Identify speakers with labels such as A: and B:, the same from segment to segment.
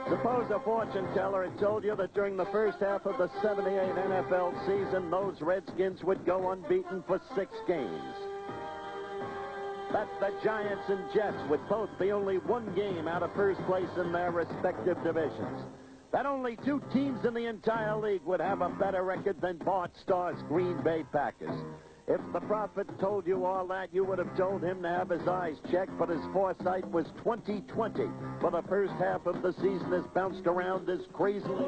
A: Suppose a fortune teller had told you that during the first half of the '78 NFL season, those Redskins would go unbeaten for 6 games. That the Giants and Jets would both be only 1 game out of first place in their respective divisions. That only 2 teams in the entire league would have a better record than Bart Starr's Green Bay Packers. If the prophet told you all that, you would have told him to have his eyes checked, but his foresight was 20/20. For the first half of the season has bounced around as crazily.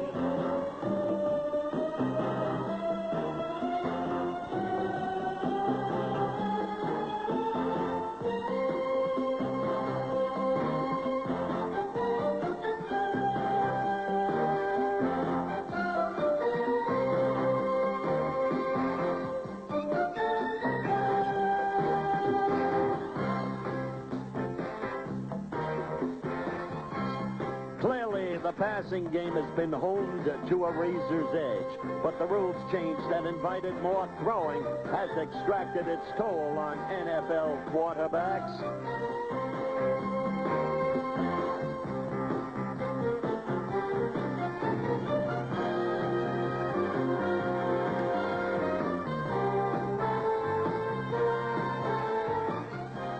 A: Clearly, the passing game has been honed to a razor's edge, but the rules change that invited more throwing has extracted its toll on NFL quarterbacks.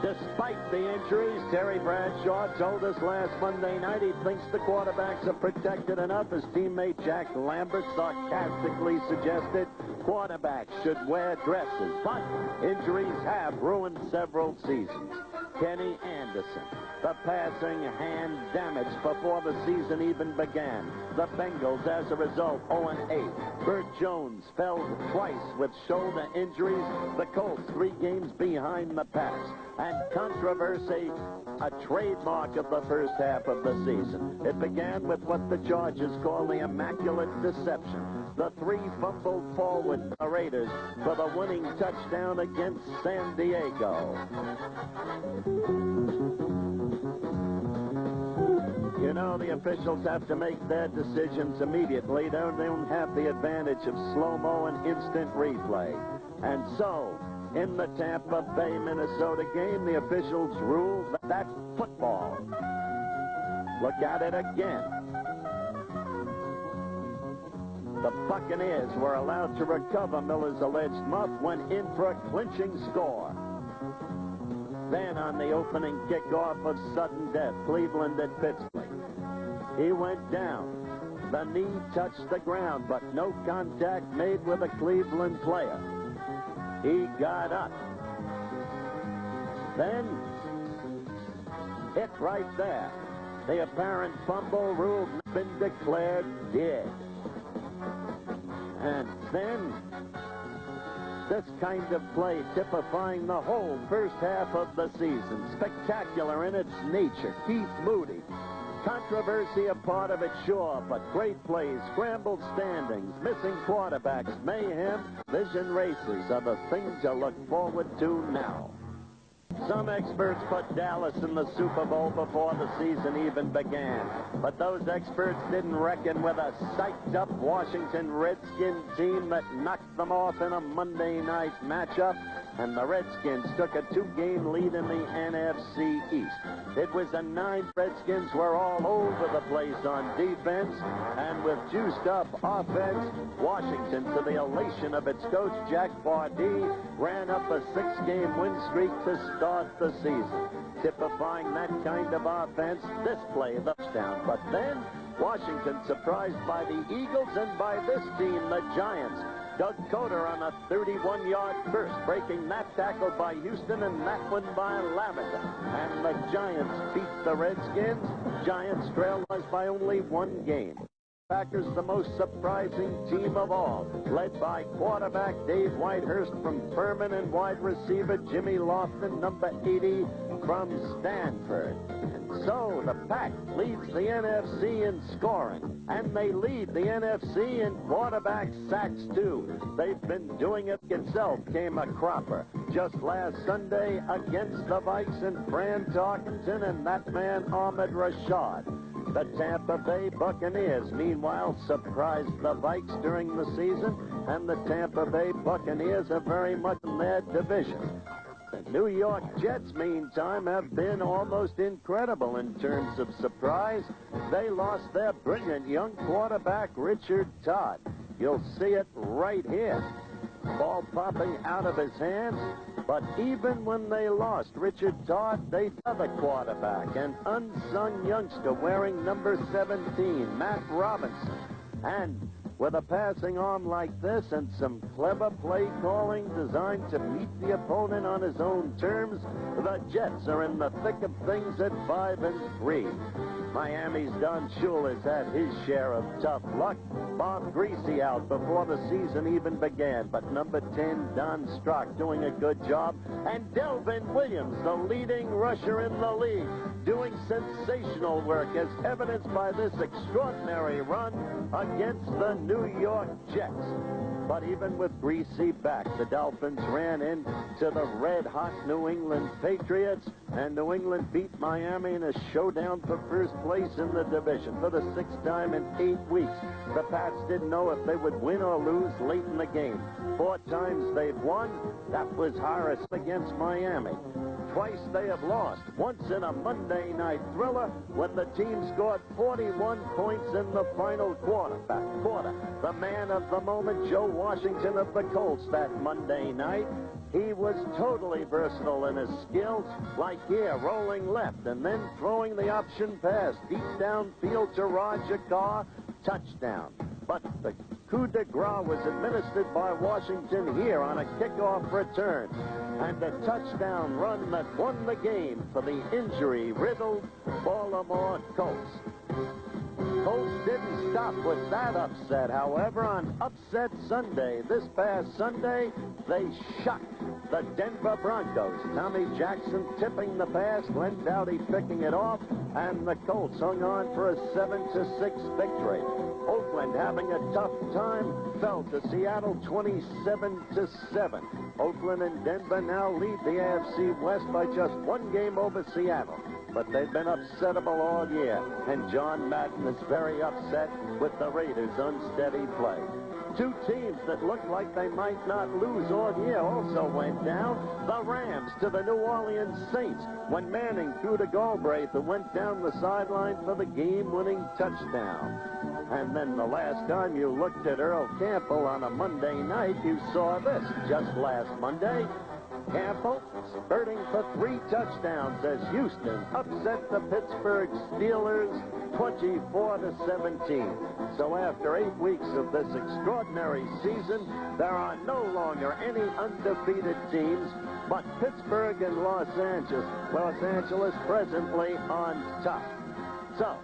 A: Despite the injuries, Terry Bradshaw told us last Monday night he thinks the quarterbacks are protected enough. His teammate Jack Lambert sarcastically suggested quarterbacks should wear dresses, but injuries have ruined several seasons. Kenny Anderson, the passing hand damaged before the season even began. The Bengals, as a result, 0-8. Bert Jones fell twice with shoulder injuries. The Colts 3 games behind the Pats. And controversy, a trademark of the first half of the season. It began with what the Chargers call the immaculate deception. The 3 fumbled forward Raiders for the winning touchdown against San Diego. You know, the officials have to make their decisions immediately. They don't have the advantage of slow-mo and instant replay. And so, in the Tampa Bay, Minnesota game, the officials ruled that that's football. Look at it again. The Buccaneers were allowed to recover Miller's alleged muff, went in for a clinching score. Then on the opening kickoff of sudden death, Cleveland at Pittsburgh, he went down. The knee touched the ground, but no contact made with a Cleveland player. He got up. Then, hit right there. The apparent fumble ruled been declared dead. And then, this kind of play typifying the whole first half of the season. Spectacular in its nature. Keith Moody. Controversy a part of it, sure, but great plays, scrambled standings, missing quarterbacks, mayhem, vision races are the things to look forward to now. Some experts put Dallas in the Super Bowl before the season even began. But those experts didn't reckon with a psyched-up Washington Redskins team that knocked them off in a Monday night matchup. And the Redskins took a 2-game lead in the NFC East. It was a 9. Redskins were all over the place on defense. And with juiced-up offense, Washington, to the elation of its coach, Jack Pardee, ran up a 6-game win streak to start the season. Typifying that kind of offense, this play, the touchdown. But then, Washington surprised by the Eagles and by this team, the Giants. Doug Coder on a 31-yard burst, breaking that tackle by Houston and that one by Lavender. And the Giants beat the Redskins. Giants trailed us by only 1 game. Packers, the most surprising team of all, led by quarterback Dave Whitehurst from Furman and wide receiver Jimmy Lofton, number 80, from Stanford. And so the Pack leads the NFC in scoring, and they lead the NFC in quarterback sacks, too. They've been doing it itself, came a cropper just last Sunday against the Vikes and Fran Tarkenton and that man Ahmed Rashad. The Tampa Bay Buccaneers, meanwhile, surprised the Vikes during the season, and the Tampa Bay Buccaneers are very much in their division. New York Jets, meantime, have been almost incredible in terms of surprise. They lost their brilliant young quarterback, Richard Todd. You'll see it right here. Ball popping out of his hands. But even when they lost Richard Todd, they had a quarterback, an unsung youngster wearing number 17, Matt Robinson. And with a passing arm like this and some clever play calling designed to meet the opponent on his own terms, the Jets are in the thick of things at 5-3. Miami's Don Shula has had his share of tough luck. Bob Greasy out before the season even began, but number 10, Don Strock, doing a good job. And Delvin Williams, the leading rusher in the league, doing sensational work as evidenced by this extraordinary run against the New York Jets. But even with Greasy back, the Dolphins ran into the red-hot New England Patriots, and New England beat Miami in a showdown for first place in the division for the 6th time in 8 weeks. The Pats didn't know if they would win or lose late in the game. 4 times they've won. That was Harris against Miami. Twice they have lost, once in a Monday night thriller when the team scored 41 points in the final quarter. The man of the moment, Joe Washington of the Colts, that Monday night. He was totally versatile in his skills, like here, rolling left and then throwing the option pass deep downfield to Roger Carr, touchdown. But the coup de grace was administered by Washington here on a kickoff return, and a touchdown run that won the game for the injury-riddled Baltimore Colts. Colts didn't stop with that upset, however. On Upset Sunday, this past Sunday, they shocked the Denver Broncos. Tommy Jackson tipping the pass, Glenn Doughty picking it off, and the Colts hung on for a 7-6 victory. Oakland, having a tough time, fell to Seattle 27-7. Oakland and Denver now lead the AFC West by just 1 game over Seattle. But they've been upsettable all year, and John Madden is very upset with the Raiders' unsteady play. 2 teams that looked like they might not lose all year also went down. The Rams to the New Orleans Saints when Manning threw to Galbraith, who went down the sideline for the game-winning touchdown. And then the last time you looked at Earl Campbell on a Monday night, you saw this. Just last Monday, Campbell spurting for 3 touchdowns as Houston upset the Pittsburgh Steelers 24-17. So after 8 weeks of this extraordinary season, there are no longer any undefeated teams but Pittsburgh and Los Angeles. Los Angeles presently on top. So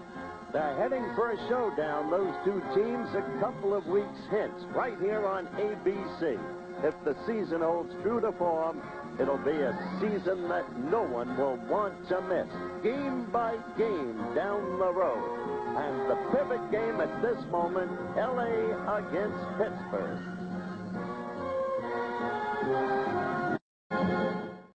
A: they're heading for a showdown, those 2 teams, a couple of weeks hence, right here on ABC. If the season holds true to form, it'll be a season that no one will want to miss. Game by game down the road. And the pivot game at this moment, LA against Pittsburgh.